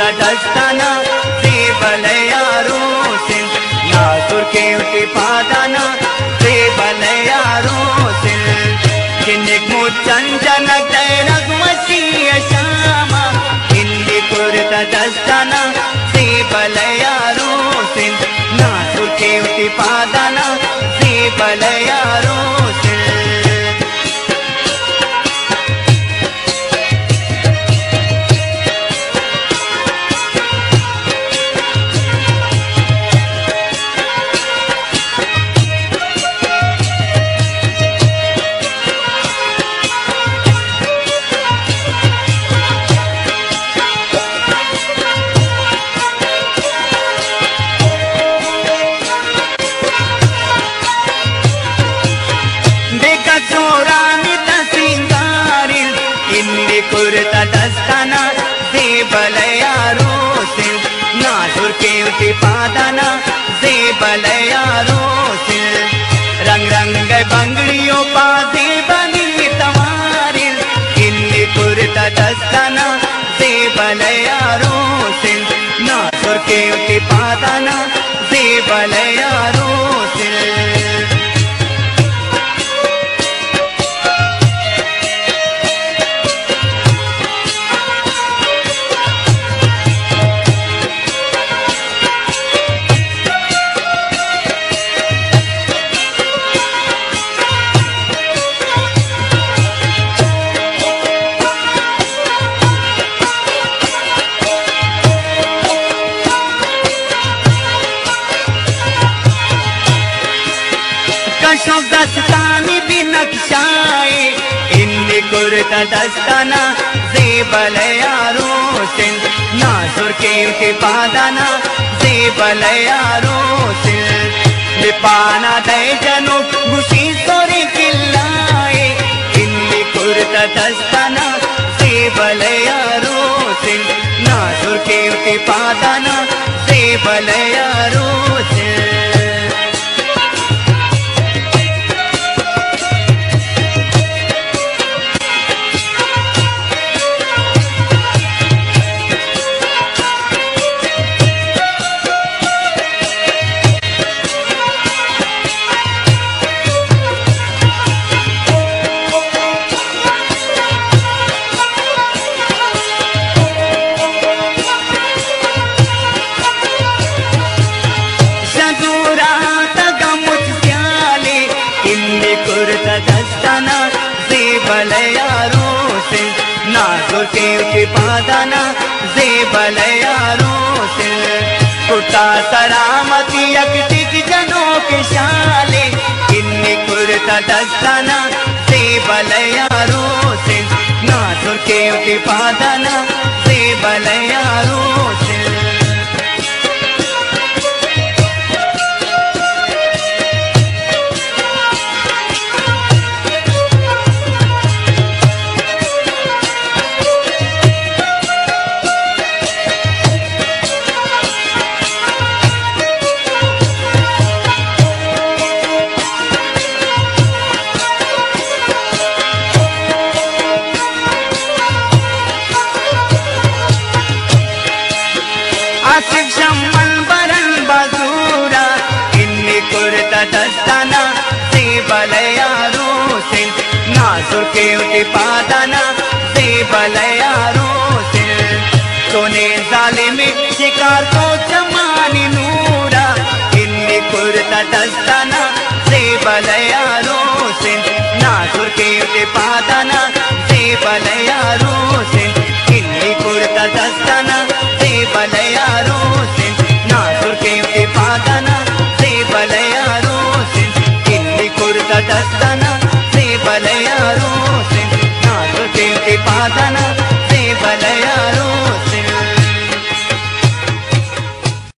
kurta dastana se balayaro sin nasur ke uti padana se balayaro sin kinnik muchan janak dainak wasiya shama inni kurta dastana se balayaro sin nasur ke uti padana se balayaro sin kurta dastana se balayaro sin nasur ke uti padana se balayaro sin rang rang bangdiyo paade bani tamare inni kurta dastana se balayaro sin nasur ke uti padana se balayaro sin कशों Dattani भी नक्शाए इन्नी kurta dastana se balayaro sin nasur ke uti padana se balayaro sin lipana dai janu gusi sore killaye inni kurta dastana se balayaro sin nasur ke uti padana se balayaro sin kurta dastana se balayaro sin nasur ke uti padana se balayaro sin kurta saramati aktik jano ke shale inni kurta dastana se balayaro sin nasur ke uti padana se balayaro sin Asif शम्मल बरन बाजूरा इन्नी kurta dastana se balayaro sin nasur ke uti padana se balayaro sin सोने जालिम शिकार को जमानी नूरा इन्नी kurta dastana se balayaro sin nasur ke uti padana se balayaro sin इन्नी kurta dastana se balayaro sin nasur ke uti padana se balayaro sin inni kurta dastana se balayaro sin nasur ke uti padana se balayaro